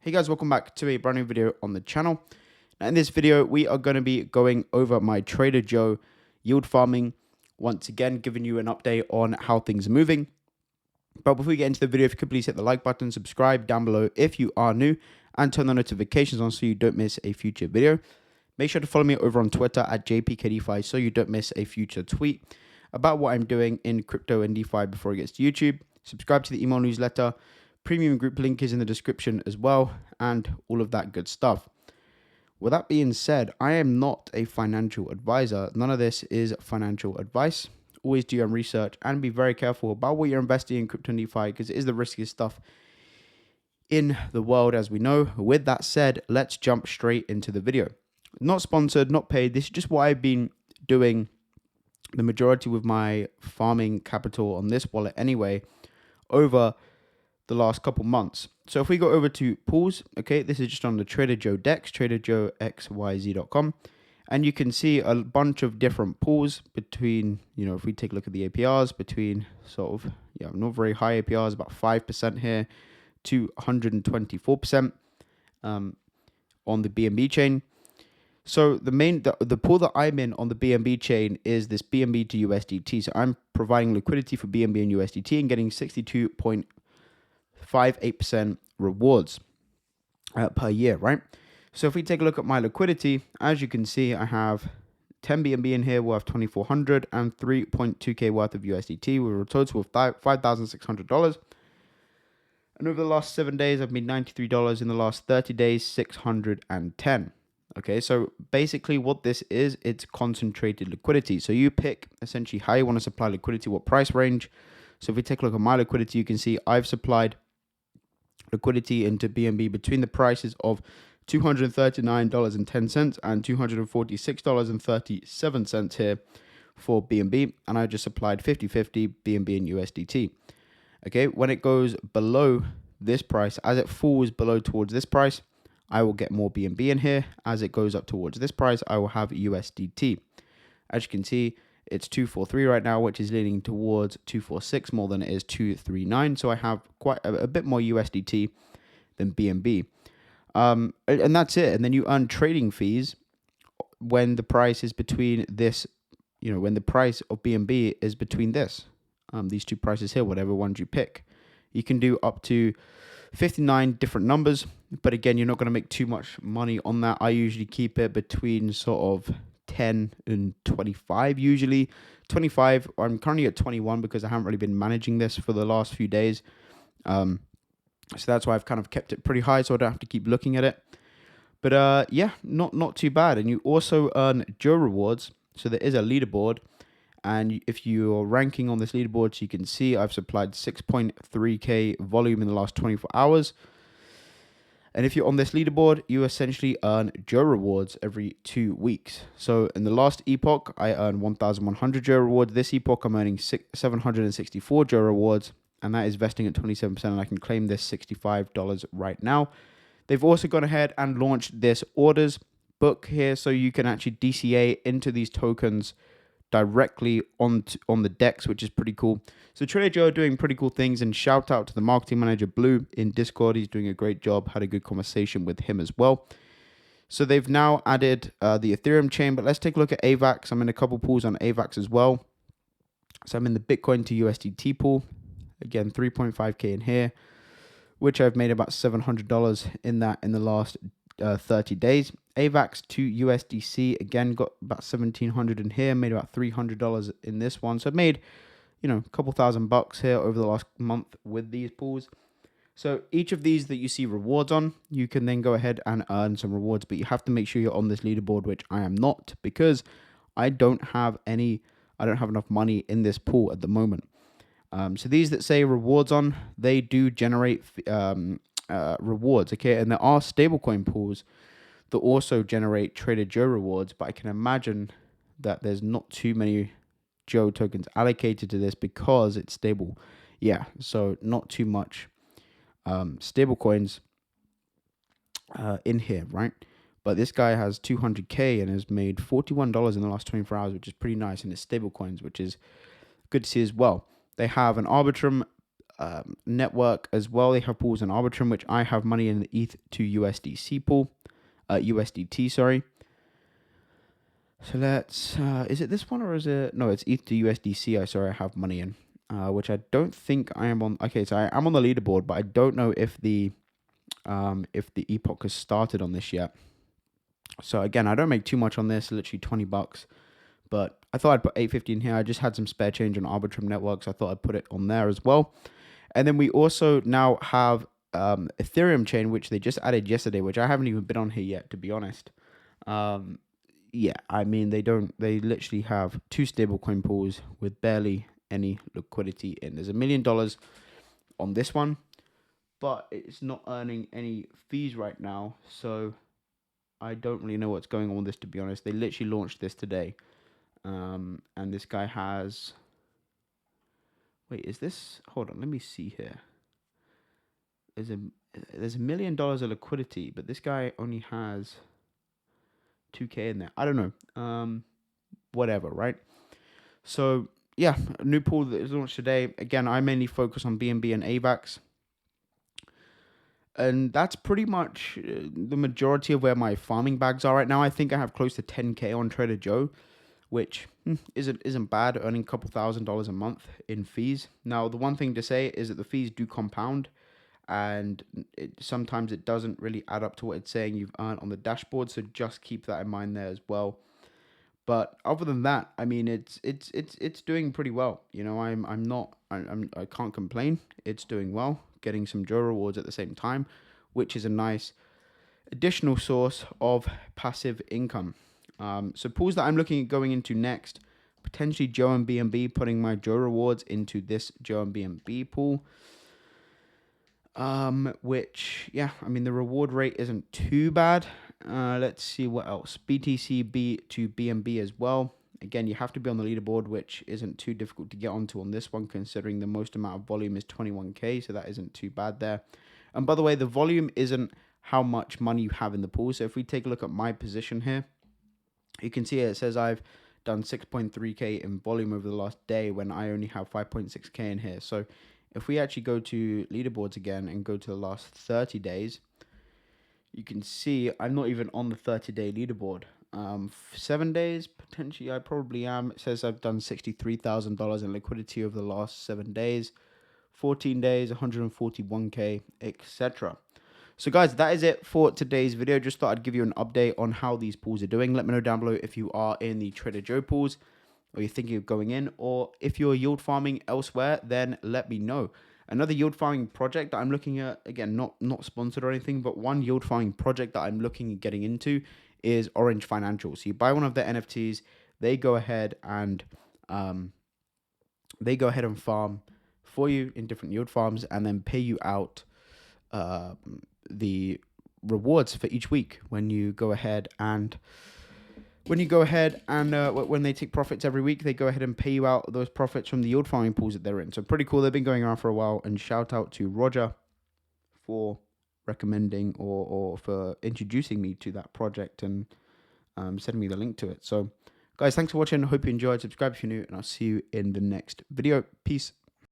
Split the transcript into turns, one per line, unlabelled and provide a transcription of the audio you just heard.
Hey guys, welcome back to a brand new video on the channel. Now in this video, we are going to be going over my Traderjoe yield farming. Once again, giving you an update on how things are moving. But before we get into the video, if you could please hit the like button, subscribe down below if you are new, and turn the notifications on so you don't miss a future video. Make sure to follow me over on Twitter at JPKDeFi so you don't miss a future tweet about what I'm doing in crypto and DeFi before it gets to YouTube. Subscribe to the email newsletter. Premium group link is in the description as well, and all of that good stuff. With that being said, I am not a financial advisor. None of this is financial advice. Always do your own research and be very careful about what you're investing in crypto and DeFi because it is the riskiest stuff in the world, as we know. With that said, let's jump straight into the video. Not sponsored, not paid. This is just what I've been doing the majority with my farming capital on this wallet anyway over the last couple months. So if we go over to pools, okay, this is just on the Traderjoe DEX, TraderJoeXYZ.com, and you can see a bunch of different pools between, if we take a look at the APRs, between sort of, not very high APRs, about 5% here to 124% on the BNB chain. So the pool that I'm in on the BNB chain is this BNB to USDT. So I'm providing liquidity for BNB and USDT and getting 62.58% rewards per year, right? So if we take a look at my liquidity, as you can see, I have 10 BNB in here worth 2,400 and 3.2k worth of USDT with a total of $5,600. And over the last 7 days, I've made $93. In the last 30 days, 610. Okay, so basically what this is, it's concentrated liquidity. So you pick essentially how you want to supply liquidity, what price range. So if we take a look at my liquidity, you can see I've supplied liquidity into BNB between the prices of $239.10 and $246.37 here for BNB. And I just supplied 50-50 BNB and USDT. Okay, when it goes below this price, as it falls below towards this price, I will get more BNB in here. As it goes up towards this price, I will have USDT. As you can see, it's 243 right now, which is leaning towards 246 more than it is 239. So I have quite a bit more USDT than BNB. And that's it. And then you earn trading fees when the price is between this, when the price of BNB is between these two prices here, whatever ones you pick. You can do up to 59 different numbers, but again, you're not going to make too much money on that. I usually keep it between sort of 10 and 25 usually. 25, I'm currently at 21 because I haven't really been managing this for the last few days. So that's why I've kind of kept it pretty high so I don't have to keep looking at it. But yeah, not too bad. And you also earn Joe rewards. So there is a leaderboard. And if you're ranking on this leaderboard, so you can see I've supplied 6.3k volume in the last 24 hours. And if you're on this leaderboard, you essentially earn Joe rewards every 2 weeks. So in the last epoch, I earned 1,100 Joe rewards. This epoch, I'm earning 764 Joe rewards. And that is vesting at 27%. And I can claim this $65 right now. They've also gone ahead and launched this orders book here. So you can actually DCA into these tokens directly on the DEX, which is pretty cool. So Traderjoe are doing pretty cool things, and shout out to the marketing manager Blue in Discord. He's doing a great job. Had a good conversation with him as well. So they've now added the Ethereum chain, but let's take a look at Avax. I'm in a couple pools on Avax as well. So I'm in the Bitcoin to USDT pool. Again, 3.5k in here, which I've made about $700 in that in the last 30 days. Avax to USDC, again, got about 1,700 in here, made about $300 in this one. So I've made, a couple $1,000 here over the last month with these pools. So each of these that you see rewards on, you can then go ahead and earn some rewards, but you have to make sure you're on this leaderboard, which I am not, because I don't have enough money in this pool at the moment. So these that say rewards on, they do generate rewards, okay? And there are stablecoin pools that also generate Traderjoe rewards, but I can imagine that there's not too many Joe tokens allocated to this because it's stable. Yeah, so not too much stable coins in here, right? But this guy has 200k and has made $41 in the last 24 hours, which is pretty nice, and it's stable coins, which is good to see as well. They have an Arbitrum network as well. They have pools in Arbitrum, which I have money in the ETH to USDC pool, USDT, sorry. So let's, is it this one or is it, no, it's ETH to USDC, I have money in, which I don't think I am on. Okay, so I am on the leaderboard, but I don't know if the epoch has started on this yet. So again, I don't make too much on this, literally $20, but I thought I'd put 850 in here. I just had some spare change on Arbitrum networks. I thought I'd put it on there as well. And then we also now have Ethereum Chain, which they just added yesterday, which I haven't even been on here yet, to be honest. Yeah, I mean, they literally have 2 stablecoin pools with barely any liquidity in. There's $1 million on this one, but it's not earning any fees right now. So I don't really know what's going on with this, to be honest. They literally launched this today. And this guy has, wait, is this, hold on, let me see here. There's $1 million of liquidity, but this guy only has 2K in there. I don't know. Whatever, right? So yeah, a new pool that is launched today. Again, I mainly focus on BNB and Avax. And that's pretty much the majority of where my farming bags are right now. I think I have close to 10K on Traderjoe, which isn't bad, earning a couple $1,000s a month in fees. Now, the one thing to say is that the fees do compound, and sometimes it doesn't really add up to what it's saying you've earned on the dashboard, so just keep that in mind there as well. But other than that, I mean, it's doing pretty well. You know, I can't complain. It's doing well, getting some Joe rewards at the same time, which is a nice additional source of passive income. So pools that I'm looking at going into next, potentially Joe and BNB, putting my Joe rewards into this Joe and BNB pool. Which, yeah, I mean, the reward rate isn't too bad. Let's see what else. BTCB to BNB as well. Again, you have to be on the leaderboard, which isn't too difficult to get onto on this one, considering the most amount of volume is 21K, so that isn't too bad there. And by the way, the volume isn't how much money you have in the pool. So if we take a look at my position here, you can see it says I've done 6.3K in volume over the last day when I only have 5.6K in here. So if we actually go to leaderboards again and go to the last 30 days, you can see I'm not even on the 30-day leaderboard. 7 days, potentially I probably am. It says I've done $63,000 in liquidity over the last 7 days. 14 days, 141K, etc. So guys, that is it for today's video. Just thought I'd give you an update on how these pools are doing. Let me know down below if you are in the Traderjoe pools, or you're thinking of going in, or if you're yield farming elsewhere, then let me know. Another yield farming project that I'm looking at, again, not sponsored or anything, but one yield farming project that I'm looking at getting into is Orange Financial. So you buy one of their NFTs, they go ahead and farm for you in different yield farms, and then pay you out the rewards for each week when you go ahead and when they take profits every week, they go ahead and pay you out those profits from the yield farming pools that they're in. So pretty cool. They've been going around for a while, and shout out to Roger for recommending or for introducing me to that project and sending me the link to it. So guys, thanks for watching. Hope you enjoyed. Subscribe if you're new, and I'll see you in the next video. Peace.